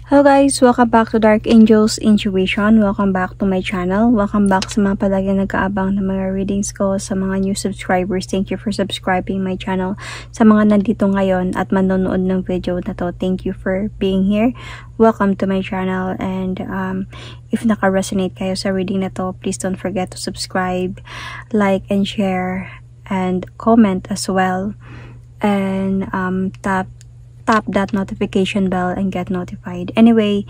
Hello guys! Welcome back to Dark Angels Intuition. Welcome back to my channel. Welcome back sa mga palagi nag-aabang ng mga readings ko. Sa mga new subscribers, thank you for subscribing my channel. Sa mga nandito ngayon at manonood ng video na to, thank you for being here. Welcome to my channel. And if naka-resonate kayo sa reading na to, please don't forget to subscribe, like, and share, and comment as well. And tap that notification bell and get notified. Anyway,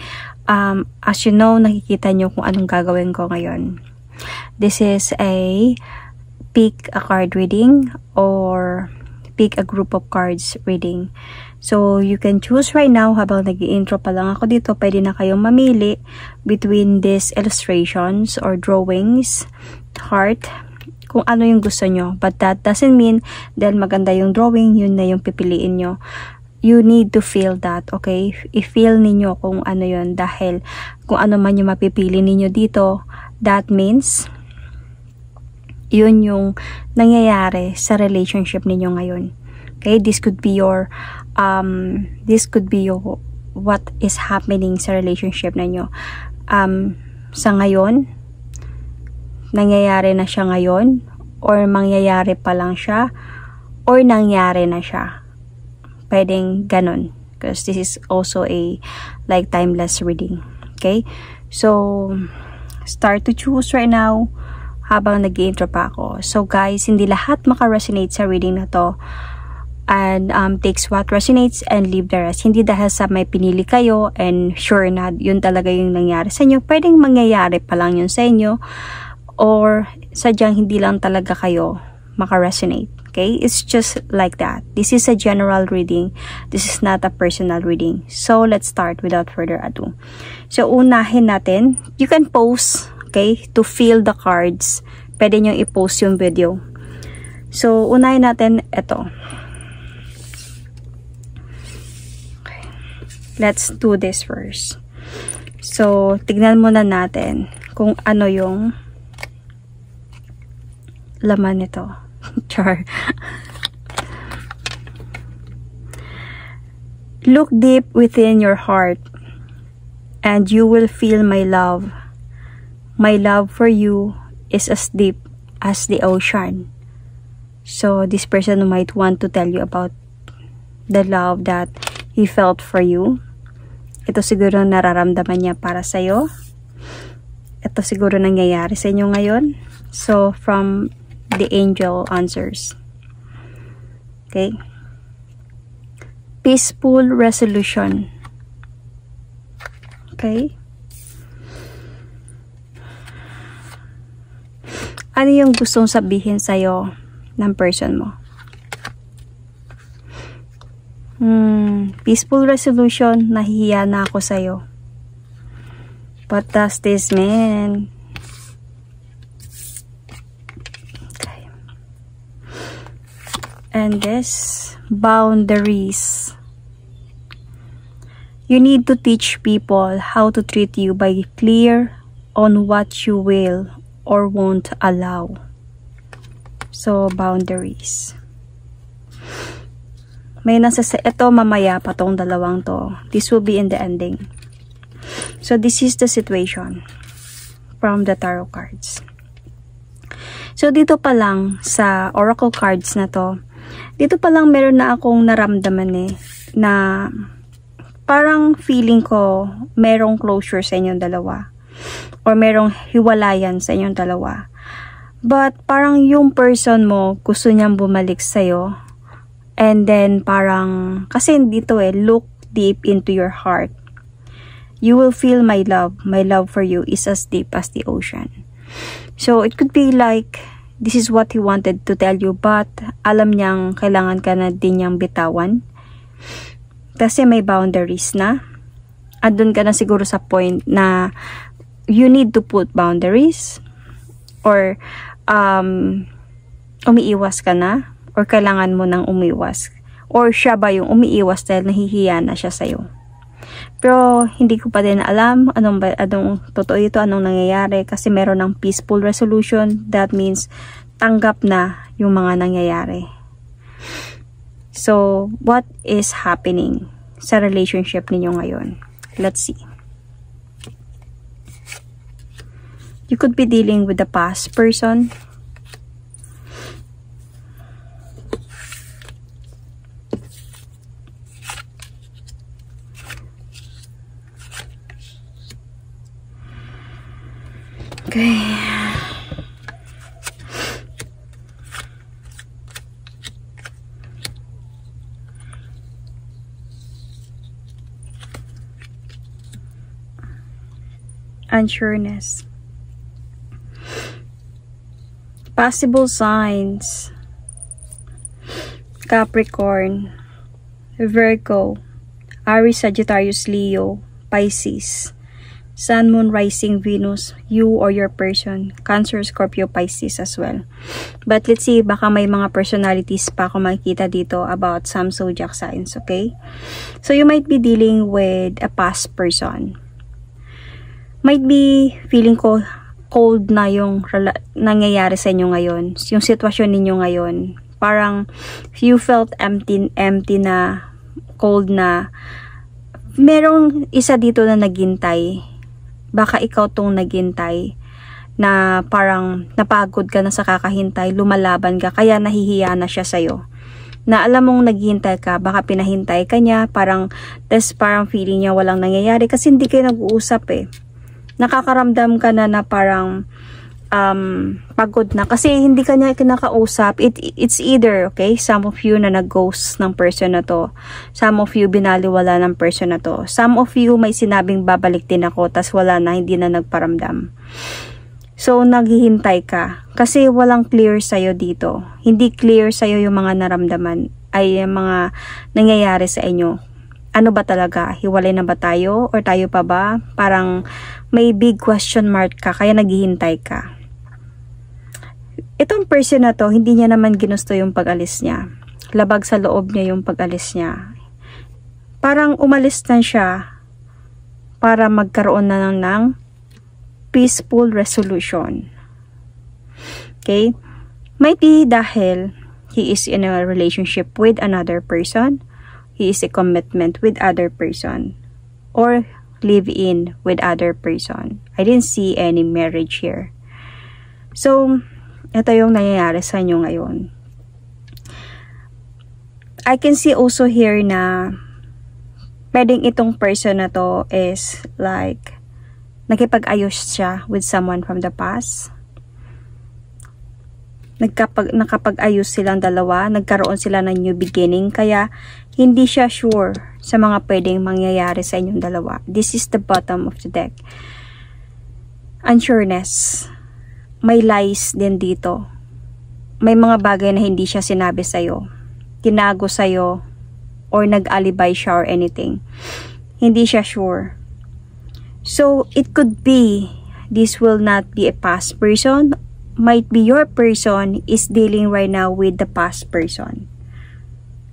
as you know, nakikita nyo kung anong gagawin ko ngayon. This is a pick a card reading or pick a group of cards reading. So, you can choose right now. Habang nag-i-intro pa lang ako dito, pwede na kayong mamili between these illustrations or drawings, heart, kung ano yung gusto nyo. But that doesn't mean dahil maganda yung drawing, yun na yung pipiliin nyo. You need to feel that, okay? I-feel ninyo kung ano yun, dahil kung ano man yung mapipili ninyo dito, that means yun yung nangyayari sa relationship ninyo ngayon. Okay? This could be your what is happening sa relationship ninyo. Sa ngayon, nangyayari na siya ngayon, or mangyayari pa lang siya, or nangyari na siya. Pwedeng ganun, because this is also a like timeless reading. Okay, so start to choose right now habang nag-intro pa ako. So guys, hindi lahat maka-resonate sa reading na to, and takes what resonates and leave the rest. Hindi dahil sa may pinili kayo and sure na yun talaga yung nangyari sa inyo. Pwedeng mangyayari pa lang yun sa inyo, or sadyang hindi lang talaga kayo maka-resonate. Okay, it's just like that. This is a general reading. This is not a personal reading. So, let's start without further ado. So, unahin natin. You can pause, okay, to feel the cards. Pwede nyo i-pause yung video. So, unahin natin ito. Okay. Let's do this first. So, tignan muna natin kung ano yung laman nito. Char. Look deep within your heart and you will feel my love. My love for you is as deep as the ocean. So this person might want to tell you about the love that he felt for you. Ito siguro nararamdaman niya para sa'yo. Ito siguro nangyayari sa inyo ngayon. So from the angel answers. Okay. Peaceful resolution. Okay. Ano yung gustong sabihin sa'yo ng person mo? Peaceful resolution. Nahihiya na ako sa'yo. What does this mean? And this, boundaries. You need to teach people how to treat you by clear on what you will or won't allow. So, boundaries. May ito mamaya pa tong dalawang to. This will be in the ending. So, this is the situation from the tarot cards. So, dito pa lang sa oracle cards na to, dito pa lang meron na akong naramdaman na parang feeling ko merong closure sa inyong dalawa or merong hiwalayan sa inyong dalawa. But parang yung person mo gusto niyang bumalik sa'yo, and then parang kasi dito look deep into your heart. You will feel my love. My love for you is as deep as the ocean. So it could be like this is what he wanted to tell you, but alam niyang kailangan ka na din niyang bitawan. Kasi may boundaries na. Andun ka na siguro sa point na you need to put boundaries, or umiiwas ka na, or kailangan mo nang umiwas. Or siya ba yung umiiwas dahil nahihiya na siya sa'yo. Pero hindi ko pa din alam anong totoo ito, anong nangyayari, kasi meron ng peaceful resolution. That means tanggap na yung mga nangyayari. So, what is happening sa relationship ninyo ngayon? Let's see. You could be dealing with the past person. Okay. Unsureness. Possible signs. Capricorn, Virgo, Aries, Sagittarius, Leo, Pisces, Sun, Moon, Rising, Venus, you or your person, Cancer, Scorpio, Pisces as well. But let's see, baka may mga personalities pa ako makikita dito about some zodiac signs, okay? So you might be dealing with a past person. Might be feeling ko cold na yung nangyayari sa inyo ngayon, yung sitwasyon ninyo ngayon. Parang you felt empty na, cold na. Merong isa dito na naghintay. Baka ikaw tong naghintay na parang napagod ka na sa kakahintay, lumalaban ka, kaya nahihiya na siya sa'yo. Na alam mong naghihintay ka, baka pinahintay ka niya, parang feeling niya walang nangyayari kasi hindi kayo nag-uusap eh. Nakakaramdam ka na parang pagod na kasi hindi ka niya kinakausap. It's either, okay, some of you na nag-ghost ng person na to, some of you binaliwala ng person na to, some of you may sinabing babalik din ako tas wala na, hindi na nagparamdam. So naghihintay ka kasi walang clear sa'yo dito, hindi clear sa'yo yung mga naramdaman ay yung mga nangyayari sa inyo. Ano ba talaga? Hiwalay na ba tayo? Or tayo pa ba? Parang may big question mark ka, kaya naghihintay ka. Itong person na to, hindi niya naman ginusto yung pag-alis niya. Labag sa loob niya yung pag-alis niya. Parang umalis na siya para magkaroon na ng peaceful resolution. Okay? Might be dahil he is in a relationship with another person. He is a commitment with other person. Or live in with other person. I didn't see any marriage here. So, ito yung nangyayari sa inyo ngayon. I can see also here na pwedeng itong person na to is like nakipag-ayos siya with someone from the past. Nakapag-ayos silang dalawa, nagkaroon sila ng new beginning, kaya hindi siya sure sa mga pwedeng mangyayari sa inyong dalawa. This is the bottom of the deck. Unsureness. May lies din dito. May mga bagay na hindi siya sinabi sa'yo. Tinago sa'yo or nag-alibay siya or anything. Hindi siya sure. So, it could be this will not be a past person. Might be your person is dealing right now with the past person.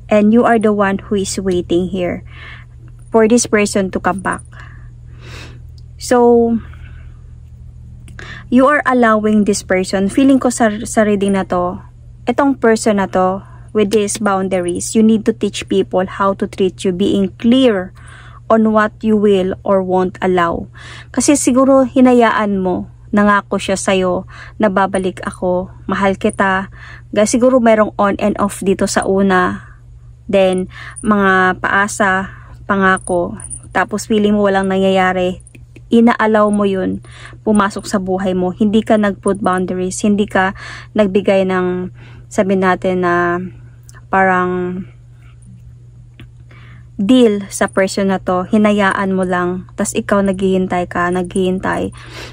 And you are the one who is waiting here for this person to come back. So, you are allowing this person, feeling ko sa reading na to, itong person na to, with these boundaries, you need to teach people how to treat you, being clear on what you will or won't allow. Kasi siguro hinayaan mo, nangako siya sa'yo na babalik ako, mahal kita. Siguro mayroong on and off dito sa una. Then, mga paasa, pangako. Tapos feeling mo walang nangyayari. Inaalaw mo yun, pumasok sa buhay mo. Hindi ka nag-put boundaries. Hindi ka nagbigay ng, sabihin natin na parang deal sa person na to. Hinayaan mo lang. Tas ikaw naghihintay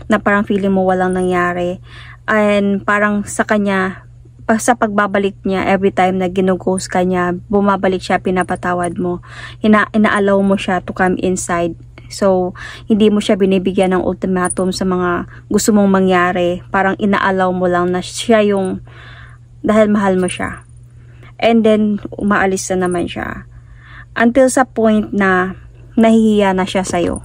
na parang feeling mo walang nangyari. And parang sa kanya, sa pagbabalik niya, every time na ginughost ka niya, bumabalik siya, pinapatawad mo. Inaalaw mo siya to come inside. So, hindi mo siya binibigyan ng ultimatum sa mga gusto mong mangyari. Parang inaalaw mo lang na siya yung, dahil mahal mo siya. And then, umaalis na naman siya. Until sa point na nahihiya na siya sa'yo.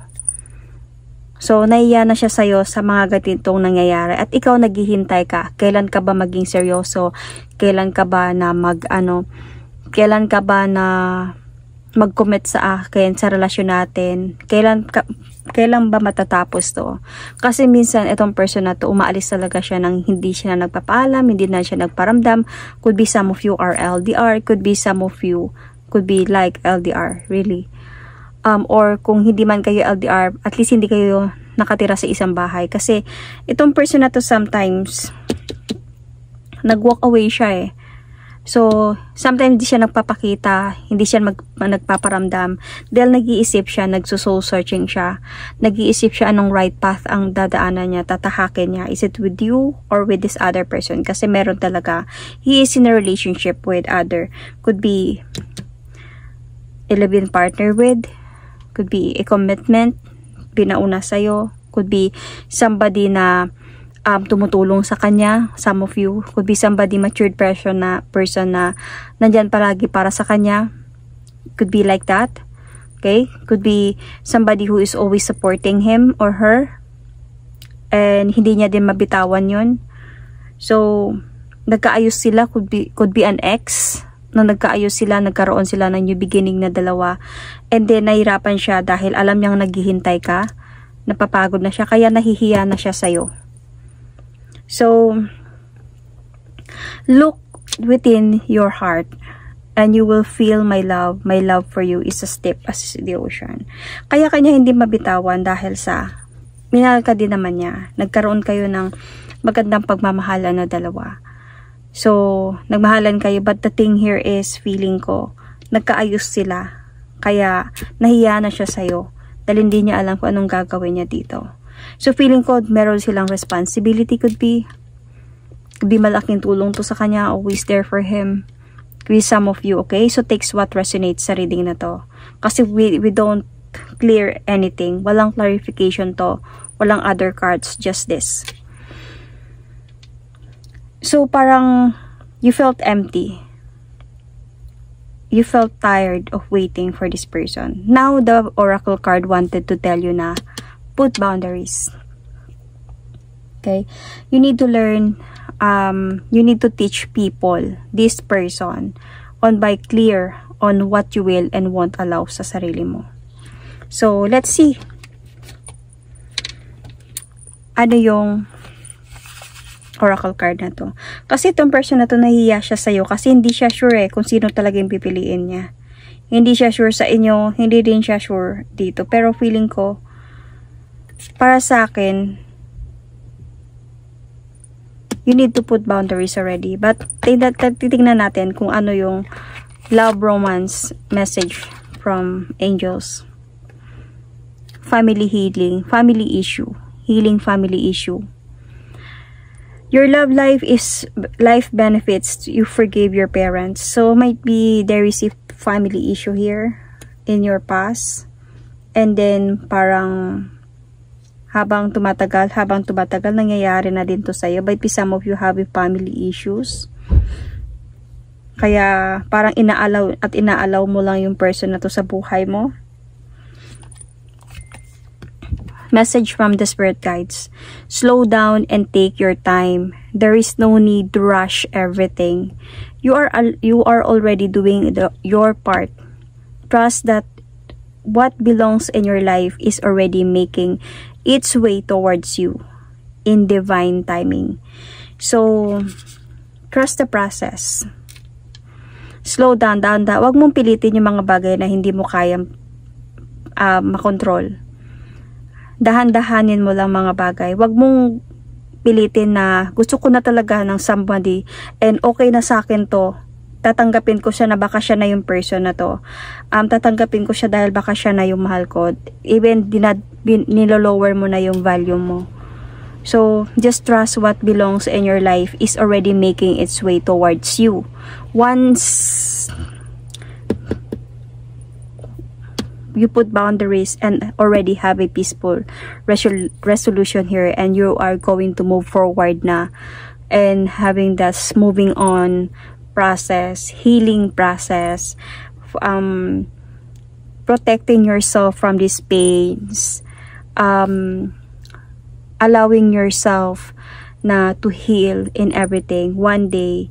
So, nahihiya na siya sa'yo sa mga ganitong nangyayari. At ikaw naghihintay ka. Kailan ka ba maging seryoso? Kailan ka ba na kailan ka ba na mag-commit sa akin, sa relasyon natin? Kailan ba matatapos to? Kasi minsan itong person na to, umaalis talaga siya nang hindi siya nagpapaalam, hindi na siya nagparamdam. Could be some of you are LDR, could be some of you could be like LDR, really. Or kung hindi man kayo LDR, at least hindi kayo nakatira sa isang bahay. Kasi itong person na to sometimes nag-walk away siya eh. So, sometimes hindi siya nagpapakita, hindi siya nagpaparamdam. Dahil nag-iisip siya, nagso-soul searching siya. Nag-iisip siya anong right path ang dadaanan niya, tatahakin niya. Is it with you or with this other person? Kasi meron talaga, he is in a relationship with other. Could be a live-in partner with, could be a commitment, pinauna sa'yo. Could be somebody na tumutulong sa kanya. Some of you could be somebody matured person na nandyan palagi para sa kanya. Could be like that. Okay? Could be somebody who is always supporting him or her. And hindi niya din mabitawan yun. So, nagkaayos sila. Could be an ex. Nung nagkaayos sila, nagkaroon sila ng new beginning na dalawa. And then, nahirapan siya dahil alam niyang naghihintay ka. Napapagod na siya. Kaya nahihiya na siya sa'yo. So, look within your heart and you will feel my love. My love for you is as deep as the ocean. Kaya kanya hindi mabitawan dahil sa minahal ka din naman niya. Nagkaroon kayo ng magandang pagmamahalan na dalawa. So, nagmahalan kayo, but the thing here is feeling ko, nagkaayos sila. Kaya nahiya na siya sa'yo dahil hindi niya alam kung anong gagawin niya dito. So, feeling ko, meron silang responsibility, could be malaking tulong to sa kanya, always there for him. With some of you, okay? So, takes what resonates sa reading na to. Kasi we don't clear anything. Walang clarification to. Walang other cards, just this. So, parang, you felt empty. You felt tired of waiting for this person. Now, the Oracle card wanted to tell you na, put boundaries. Okay? You need to learn, you need to teach people, this person, on by clear on what you will and won't allow sa sarili mo. So, let's see. Ano yung Oracle card na to? Kasi itong person na to, nahiya siya sa'yo kasi hindi siya sure kung sino talaga yung pipiliin niya. Hindi siya sure sa inyo, hindi din siya sure dito. Pero feeling ko, para sa akin, you need to put boundaries already. But, titignan natin kung ano yung love romance message from angels. Family healing, family issue, healing family issue. Your love life is life benefits. You forgave your parents. So, might be there is a family issue here in your past. And then, parang habang tumatagal, nangyayari na din to sa'yo. Might be some of you have family issues. Kaya, parang inaalaw mo lang yung person na to sa buhay mo. Message from the spirit guides. Slow down and take your time. There is no need to rush everything. You are already doing your part. Trust that what belongs in your life is already making its way towards you in divine timing. So, trust the process. Slow down. Huwag mong pilitin yung mga bagay na hindi mo kayang makontrol. Dahan-dahanin mo lang mga bagay. Huwag mong pilitin na gusto ko na talaga ng somebody and okay na sa akin to. Tatanggapin ko siya na baka siya na yung person na to. Tatanggapin ko siya dahil baka siya na yung mahal ko. Even nilolower mo na yung value mo. So, just trust what belongs in your life is already making its way towards you. Once you put boundaries and already have a peaceful resolution here and you are going to move forward na and having this moving on process, healing process, protecting yourself from these pains, allowing yourself na to heal in everything. One day,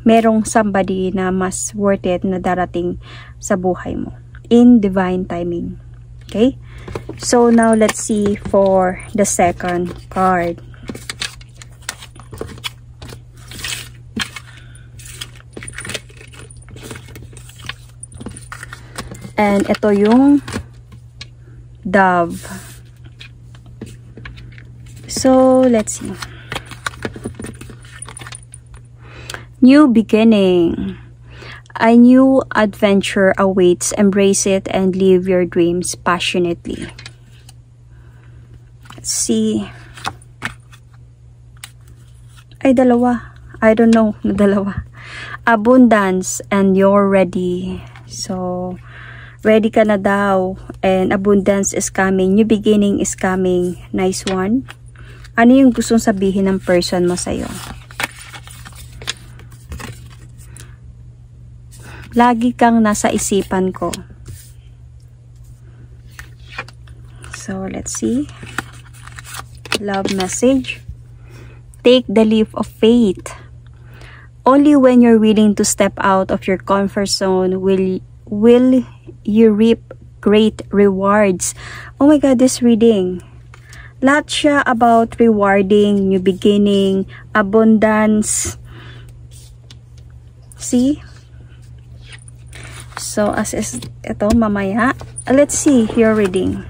merong somebody na mas worth it na darating sa buhay mo in divine timing. Okay? So now let's see for the second card. And ito yung Dove. So let's see. New beginning. A new adventure awaits. Embrace it and live your dreams passionately. Let's see. Ay, dalawa. I don't know. Dalawa. Abundance and you're ready. So, ready ka na daw. And abundance is coming. New beginning is coming. Nice one. Ano yung gustong sabihin ng person mo sa'yo? Lagi kang nasa isipan ko. So, let's see. Love message. Take the leap of faith. Only when you're willing to step out of your comfort zone will you reap great rewards. Oh my God, this reading. Lahat siya about rewarding, new beginning, abundance. See? So, as is ito, mamaya. Let's see your reading.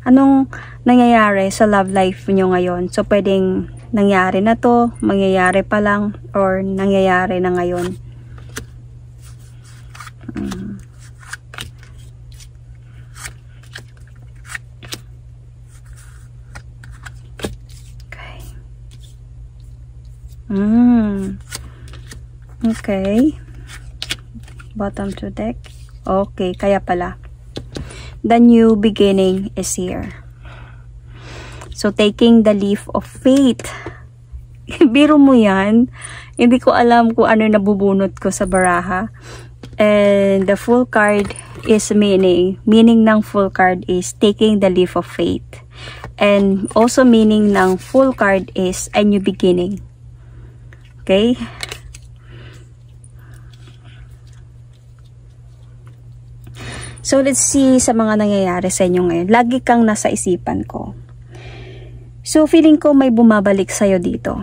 Anong nangyayari sa love life niyo ngayon? So, pwedeng nangyari na to, mangyayari pa lang, or nangyayari na ngayon. Okay. Okay. Bottom to deck. Okay, kaya pala. The new beginning is here. So, taking the leap of faith. Biro mo yan. Hindi ko alam kung ano nabubunot ko sa baraha. And the full card is meaning. Meaning ng full card is taking the leap of faith. And also meaning ng full card is a new beginning. Okay? So, let's see sa mga nangyayari sa inyo ngayon. Lagi kang nasa isipan ko. So, feeling ko may bumabalik sa'yo dito.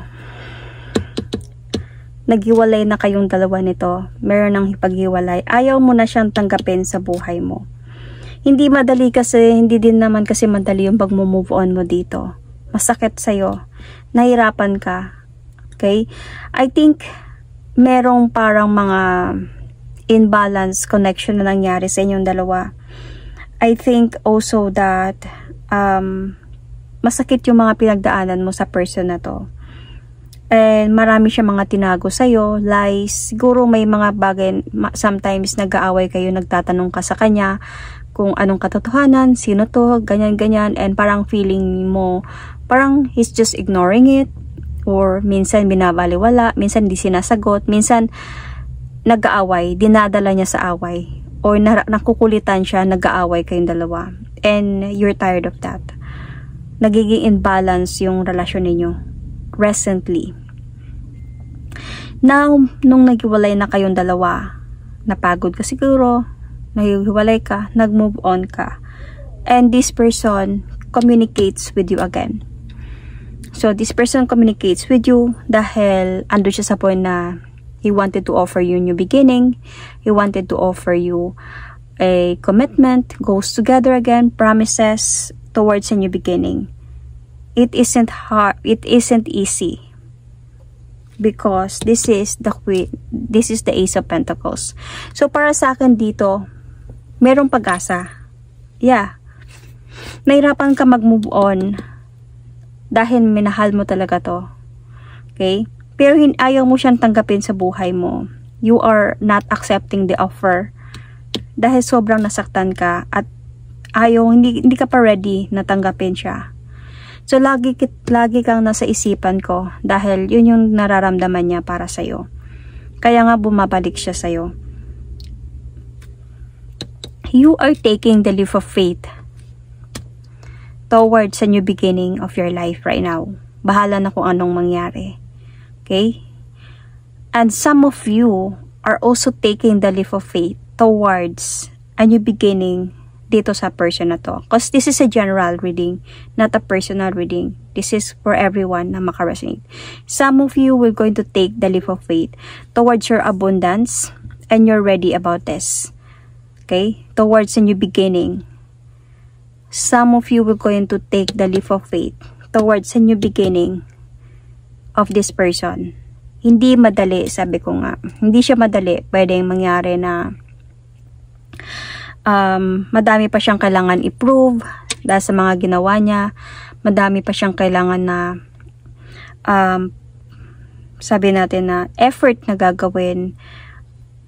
Naghiwalay na kayong dalawa nito. Meron ng ipaghiwalay. Ayaw mo na siyang tanggapin sa buhay mo. Hindi madali kasi, hindi din naman kasi madali yung pag-move on mo dito. Masakit sa'yo. Nahirapan ka. Okay? I think, merong parang mga imbalance connection na nangyari sa inyong dalawa. I think also that masakit yung mga pinagdaanan mo sa person na to. And marami siya mga tinago sa'yo, lies. Siguro may mga bagay, sometimes nag-aaway kayo, nagtatanong ka sa kanya kung anong katotohanan, sino to, ganyan-ganyan, and parang feeling mo, parang he's just ignoring it, or minsan binabaliwala, minsan hindi sinasagot, minsan nag-aaway, dinadala niya sa away, or nakukulitan siya, nag-aaway kayong dalawa, and you're tired of that. Nagiging imbalance yung relasyon ninyo recently. Now, nung naghiwalay na kayong dalawa, napagod ka siguro, naghiwalay ka, nag-move on ka, and this person communicates with you again. So, this person communicates with you dahil ando siya sa point na he wanted to offer you a new beginning. He wanted to offer you a commitment, goes together again, promises towards a new beginning. It isn't hard, it isn't easy. Because this is the Ace of Pentacles. So, para sa akin dito, merong pag-asa. Yeah. Nahirapan ka mag-move on dahil minahal mo talaga to. Okay? Pero ayaw mo siyang tanggapin sa buhay mo. You are not accepting the offer dahil sobrang nasaktan ka at hindi ka pa ready na tanggapin siya. So, lagi kang nasa isipan ko dahil yun yung nararamdaman niya para sa'yo. Kaya nga bumabalik siya sa'yo. You are taking the leap of faith towards a new beginning of your life right now. Bahala na kung anong mangyari. Okay? And some of you are also taking the leap of faith towards a new beginning dito sa person na to. Because this is a general reading, not a personal reading. This is for everyone na makaresonate. Some of you will going to take the leap of faith towards your abundance and you're ready about this. Okay? Towards a new beginning. Some of you will going to take the leap of faith towards a new beginning of this person. Hindi madali, sabi ko nga. Hindi siya madali. Pwedeng mangyari na madami pa siyang kailangan i-prove dahil sa mga ginawa niya. Madami pa siyang kailangan na sabi natin na effort na gagawin.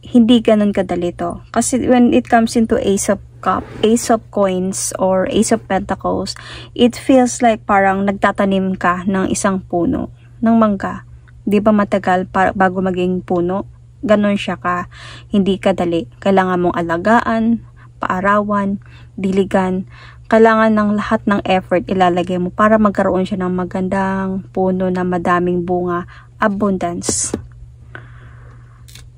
Hindi ganun kadali to. Kasi when it comes into Ace of Cup, Ace of Coins, or Ace of Pentacles, it feels like parang nagtatanim ka ng isang puno, ng mangga. Di ba matagal bago maging puno? Ganon siya ka. Hindi kadali. Kailangan mong alagaan, paarawan, diligan. Kailangan ng lahat ng effort ilalagay mo para magkaroon siya ng magandang puno na madaming bunga, abundance.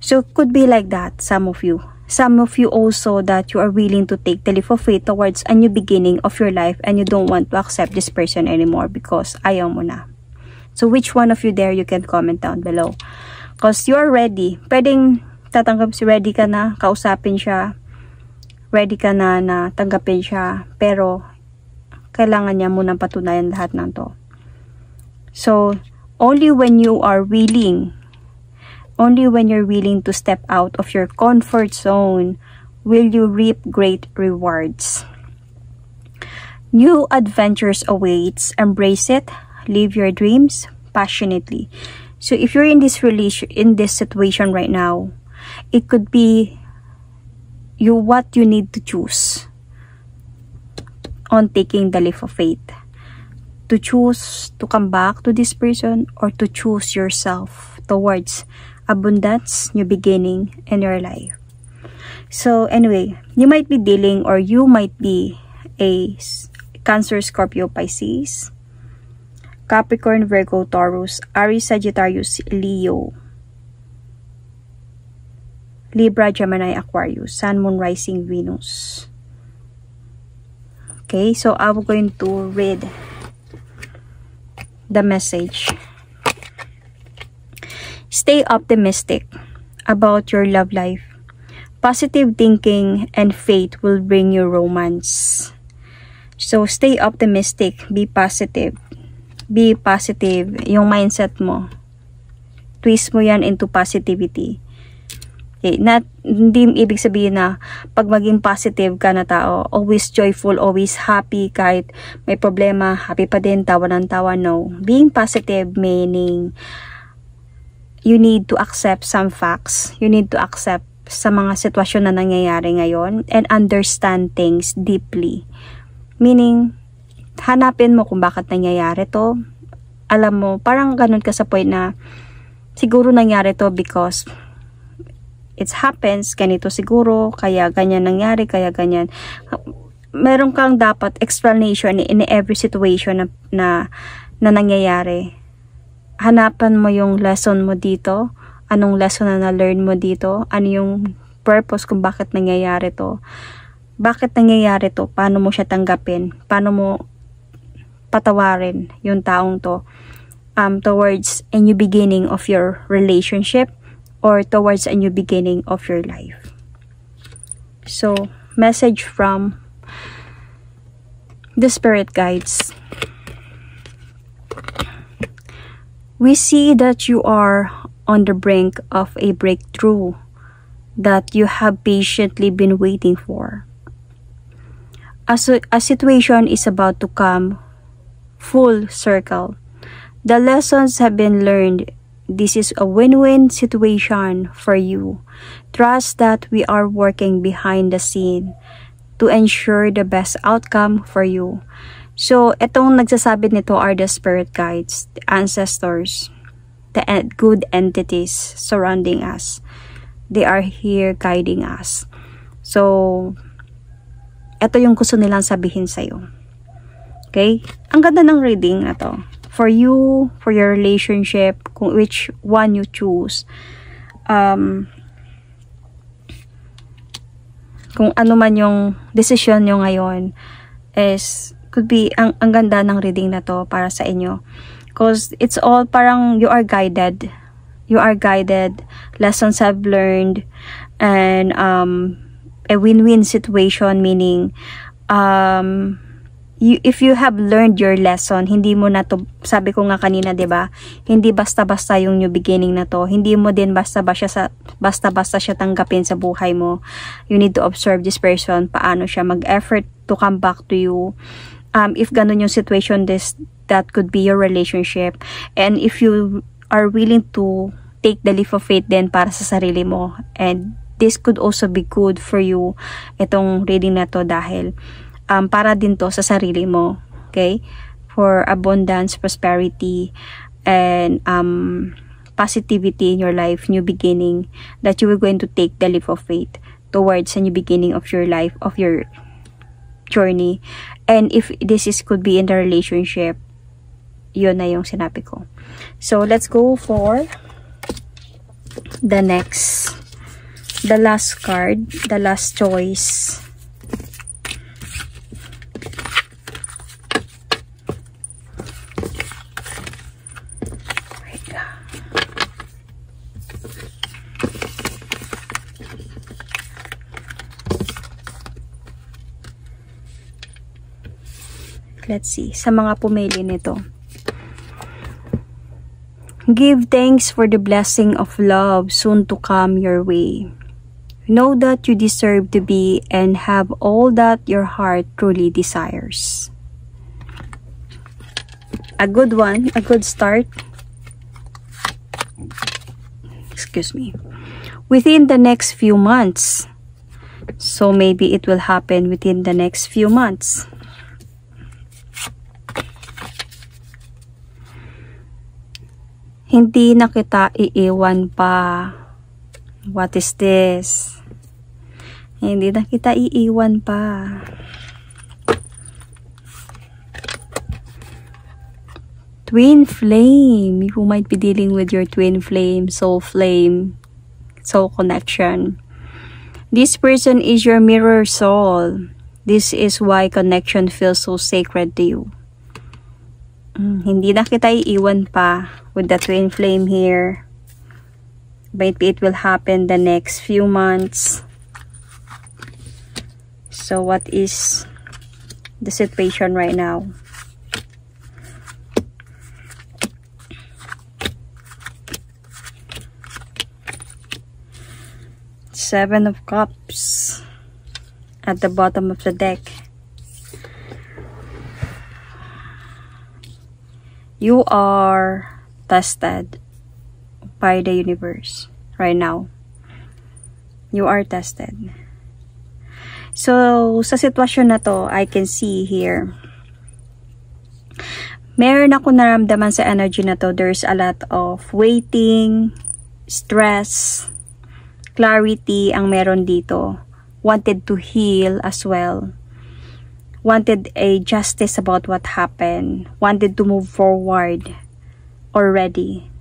So, could be like that, some of you. Some of you also that you are willing to take the leap of faith towards a new beginning of your life and you don't want to accept this person anymore because ayaw mo na. So, which one of you there, you can comment down below. Because you are ready. Pwedeng tatanggap si ready ka na, kausapin siya. Ready ka na tanggapin siya. Pero, kailangan niya munang patunayan lahat ng to. So, only when you are willing, only when you're willing to step out of your comfort zone, will you reap great rewards. New adventures awaits. Embrace it. Live your dreams passionately. So, if you're in this situation right now, it could be what you need to choose on taking the leap of faith. To choose to come back to this person or to choose yourself towards abundance, new beginning in your life. So anyway, you might be dealing or you might be a Cancer, Scorpio, Pisces, Capricorn, Virgo, Taurus, Aries, Sagittarius, Leo, Libra, Gemini, Aquarius, Sun, Moon, Rising, Venus. Okay, so I'm going to read the message. Stay optimistic about your love life. Positive thinking and faith will bring you romance. So, stay optimistic. Be positive. Be positive. Yung mindset mo. Twist mo yan into positivity. Okay, hindi ibig sabihin na pag maging positive ka na tao, always joyful, always happy, kahit may problema, happy pa din, tawa ng tawa. No. Being positive meaning you need to accept some facts. You need to accept sa mga sitwasyon na nangyayari ngayon and understand things deeply. Meaning, hanapin mo kung bakit nangyayari to. Alam mo, parang ganun ka sa point na siguro nangyari to because it happens, ganito siguro, kaya ganyan nangyari, kaya ganyan. Meron kang dapat explanation in every situation na nangyayari. Hanapan mo yung lesson mo dito. Anong lesson na na-learn mo dito? Ano yung purpose kung bakit nangyayari to? Bakit nangyayari to? Paano mo siya tanggapin? Paano mo patawarin yung taong to towards a new beginning of your relationship or towards a new beginning of your life? So, message from the spirit guides. We see that you are on the brink of a breakthrough that you have patiently been waiting for. A situation is about to come full circle. The lessons have been learned. This is a win-win situation for you. Trust that we are working behind the scene to ensure the best outcome for you. So, itong nagsasabi nito are the spirit guides, the ancestors, the good entities surrounding us. They are here guiding us. So, ito yung gusto nilang sabihin sa'yo. Okay? Ang ganda ng reading na to. For you, for your relationship, kung which one you choose. kung ano man yung decision nyo ngayon, is could be ang ganda ng reading na to para sa inyo. Because it's all parang you are guided. You are guided. Lessons I've learned. And a win-win situation, meaning if you have learned your lesson, hindi mo na to, sabi ko nga kanina, 'di ba? Hindi basta-basta yung new beginning na to. Hindi mo din basta-basta siya tanggapin sa buhay mo. You need to observe this person, paano siya mag-effort to come back to you. If ganun yung situation, that could be your relationship. And if you are willing to take the leap of faith din para sa sarili mo, and this could also be good for you, itong reading na to, dahil para din to sa sarili mo, okay? For abundance, prosperity, and positivity in your life, new beginning, that you are going to take the leap of faith towards a new beginning of your life, of your journey. And if this could be in the relationship, yun na yung sinabi ko. So, let's go for the last card, the last choice. Let's see, sa mga pumili nito. Give thanks for the blessing of love soon to come your way. Know that you deserve to be and have all that your heart truly desires. A good one, a good start. Excuse me. Within the next few months. So maybe it will happen within the next few months. Hindi na kita iiwan pa. What is this? Hindi na kita iiwan pa. Twin flame. You might be dealing with your twin flame, soul connection. This person is your mirror soul. This is why connection feels so sacred to you. Hindi na kita iiwan pa with the twin flame here. Maybe it will happen the next few months. So what is the situation right now? Seven of Cups at the bottom of the deck. You are tested by the universe right now. You are tested. So, sa sitwasyon na to, I can see here, meron ako naramdaman sa energy na to. There's a lot of waiting, stress, clarity ang meron dito. Wanted to heal as well. Wanted a justice about what happened. Wanted to move forward already.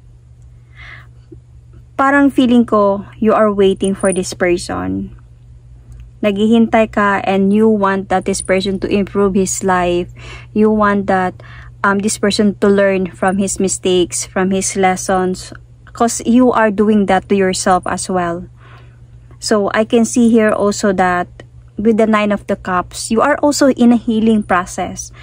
Parang feeling ko, you are waiting for this person. Naghihintay ka and you want that this person to improve his life. You want that this person to learn from his mistakes, from his lessons. Because you are doing that to yourself as well. So, I can see here also that with the Nine of the Cups, you are also in a healing process.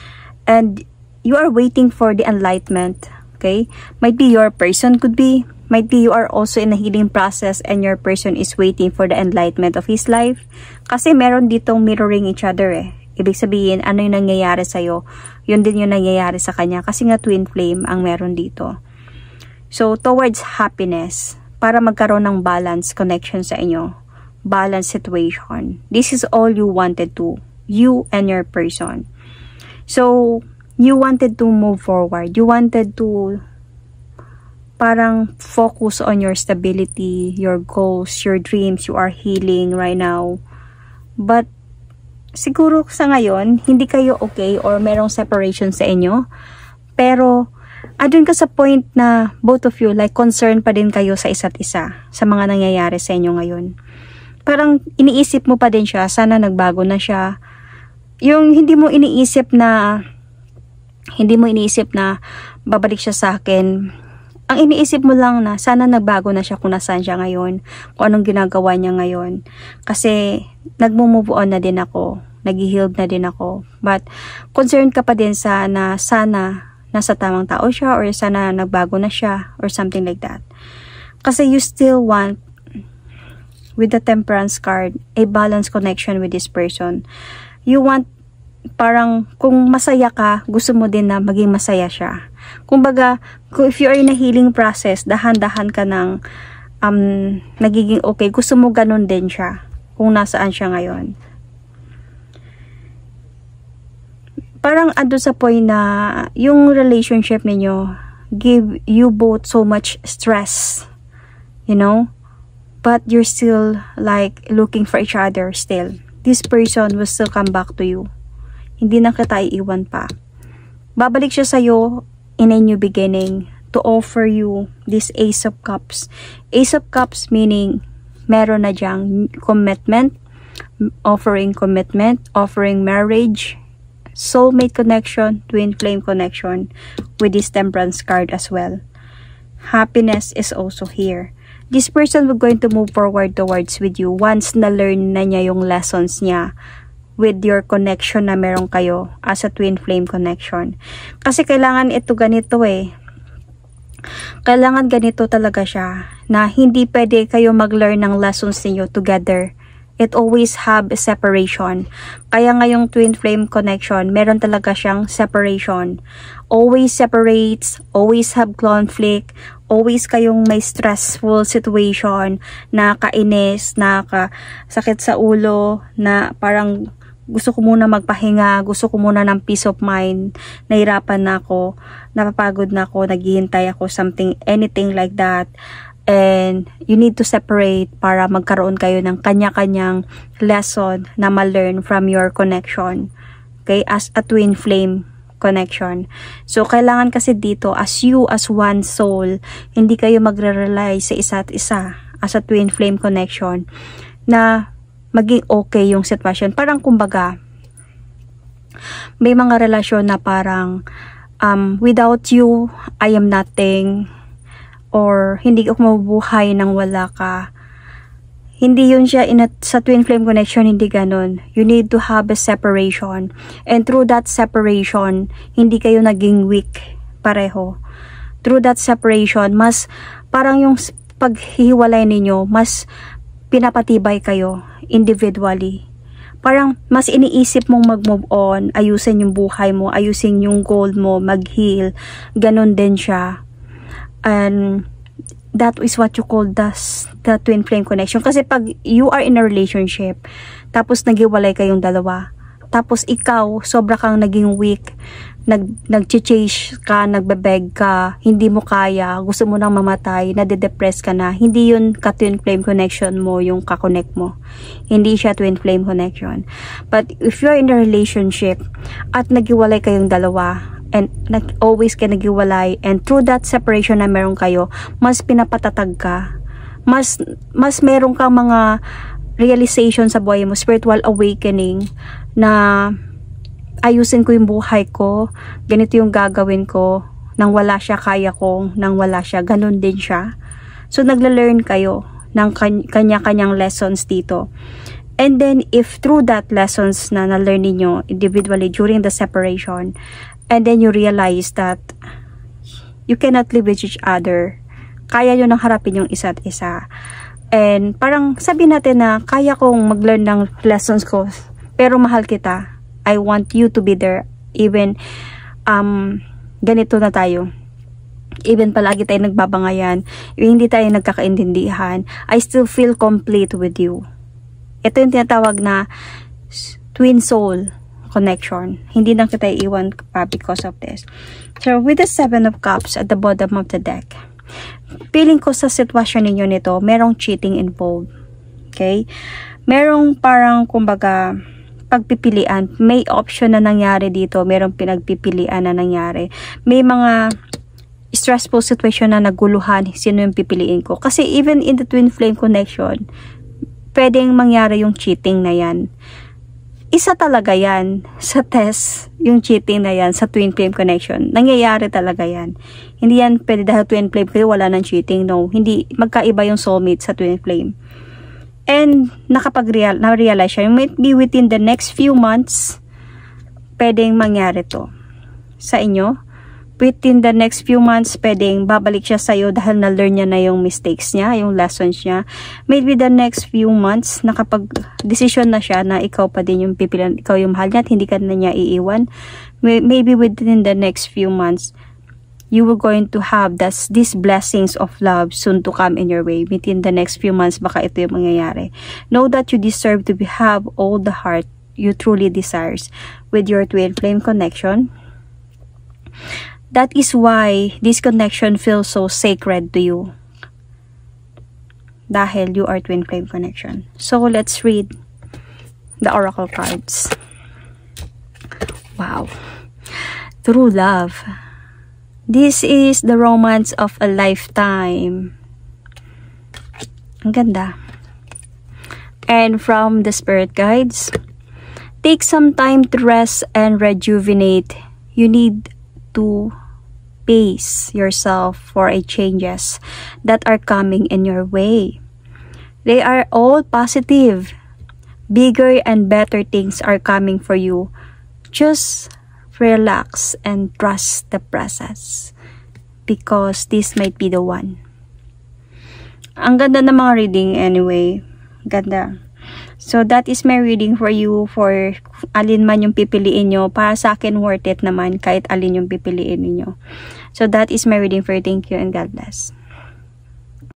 And you are waiting for the enlightenment. Okay? Might be your person could be. Might be you are also in a healing process and your person is waiting for the enlightenment of his life. Kasi meron ditong mirroring each other eh. Ibig sabihin, ano yung nangyayari sa'yo, yun din yung nangyayari sa kanya. Kasi nga twin flame ang meron dito. So, towards happiness, para magkaroon ng balance connection sa inyo. Balance situation. This is all you wanted to. You and your person. So, you wanted to move forward. You wanted to parang focus on your stability, your goals, your dreams. You are healing right now. But, siguro sa ngayon, hindi kayo okay or merong separation sa inyo. Pero, adun ka sa point na both of you, like concerned pa din kayo sa isa't isa sa mga nangyayari sa inyo ngayon. parang iniisip mo pa din siya, sana nagbago na siya. Yung hindi mo iniisip na babalik siya sa akin. Ang iniisip mo lang na sana nagbago na siya kung nasaan siya ngayon, kung anong ginagawa niya ngayon. Kasi nagmo-move on na din ako, nag-heal na din ako. But concerned ka pa din na sana nasa tamang tao siya, or sana nagbago na siya, or something like that. Kasi you still want, with the Temperance card, a balanced connection with this person. You want, parang kung masaya ka, gusto mo din na maging masaya siya. Kumbaga, if you are in a healing process, dahan-dahan ka ng nagiging okay, gusto mo ganun din siya kung nasaan siya ngayon. Parang ando sa point na yung relationship ninyo give you both so much stress, you know, but you're still like looking for each other still. This person will still come back to you. Hindi na kita iiwan pa. Babalik siya sa'yo in a new beginning to offer you this Ace of Cups. Ace of Cups meaning meron na diyang commitment, offering marriage, soulmate connection, twin flame connection with this Temperance card as well. Happiness is also here. This person will going to move forward towards with you once na-learn na niya yung lessons niya with your connection na meron kayo as a twin flame connection. Kasi kailangan ito ganito eh. Kailangan ganito talaga siya, na hindi pwede kayo mag-learn ng lessons niyo together. It always have a separation. Kaya ngayong twin flame connection, meron talaga siyang separation. Always separates, always have conflict, always kayong may stressful situation, nakainis, nakasakit sa ulo, na parang gusto ko muna magpahinga, gusto ko muna ng peace of mind, nahirapan na ako, napapagod na ako, naghihintay ako, anything like that. And you need to separate para magkaroon kayo ng kanya-kanyang lesson na ma-learn from your connection. Okay? As a twin flame connection. So, kailangan kasi dito, as one soul, hindi kayo magre-rely sa isa't isa as a twin flame connection na maging okay yung sitwasyon. Parang kumbaga, may mga relasyon na parang without you, I am nothing, or hindi ako mabubuhay nang wala ka. Hindi yun siya sa twin flame connection, hindi ganun. You need to have a separation. And through that separation, hindi kayo naging weak pareho. Through that separation, mas parang yung paghihiwalay ninyo, mas pinapatibay kayo individually. Parang mas iniisip mong mag-move on, ayusin yung buhay mo, ayusin yung goal mo, mag-heal. Ganon din siya. And that is what you call the twin flame connection. Kasi pag you are in a relationship, tapos naghiwalay kayong dalawa, tapos ikaw, sobra kang naging weak, nag-chase ka, nagbebeg ka, hindi mo kaya, gusto mo nang mamatay, nade-depress ka na, hindi yun ka-twin flame connection mo, yung ka-connect mo. Hindi siya twin flame connection. But if you're in a relationship, at naghiwalay kayong dalawa, and always kayo naghiwalay, and through that separation na meron kayo, mas pinapatatag ka, mas meron kang mga realization sa buhay mo, spiritual awakening, na ayusin ko yung buhay ko, ganito yung gagawin ko, nang wala siya kaya ko, nang wala siya, ganun din siya. So nagla-learn kayo ng kanya-kanyang lessons dito. And then if through that lessons na na-learn niyo individually during the separation, and then you realize that you cannot live with each other, kaya yun nang harapin yung isa't isa. And parang sabi natin na kaya kong mag-learn ng lessons ko, pero mahal kita. I want you to be there. Even ganito na tayo. Even palagi tayo nagbabangayan, hindi tayo nagkakaintindihan, I still feel complete with you. Ito yung tinatawag na twin soul connection. Hindi na kita iiwan pa because of this. So, with the 7 of Cups at the bottom of the deck, feeling ko sa sitwasyon ninyo nito, merong cheating involved. Okay? Merong parang, kumbaga, pagpipilian. May option na nangyari dito. Merong pinagpipilian na nangyari. May mga stressful situation na naguluhan. Sino yung pipiliin ko? Kasi even in the twin flame connection, pwedeng mangyari yung cheating na yan. Isa talaga yan sa test, yung cheating na yan sa twin flame connection. Nangyayari talaga yan. Hindi yan pwede dahil twin flame kayo, wala nang cheating. No, hindi, magkaiba yung soulmate sa twin flame. And na-realize siya, maybe within the next few months, pwedeng mangyari to sa inyo. Within the next few months, pwedeng babalik siya sa'yo dahil na-learn niya na yung mistakes niya, yung lessons niya. Maybe the next few months, nakapag-decision na siya na ikaw pa din yung pipilian, ikaw yung mahal niya at hindi ka na niya iiwan. Maybe within the next few months, you will going to have these blessings of love soon to come in your way. Within the next few months, baka ito yung mangyayari. Know that you deserve to have all the heart you truly desires with your twin flame connection. That is why this connection feels so sacred to you. Dahil you are twin flame connection. So let's read the oracle cards. Wow. True love. This is the romance of a lifetime. Ang ganda. And from the spirit guides, take some time to rest and rejuvenate. You need to pace yourself for a changes that are coming in your way. They are all positive. Bigger and better things are coming for you. Just relax and trust the process because this might be the one. Ang ganda ng mga reading anyway. Ganda. So that is my reading for you, for alin man yung pipiliin nyo. Para sa akin, worth it naman kahit alin yung pipiliin niyo. So that is my reading for you. Thank you and God bless.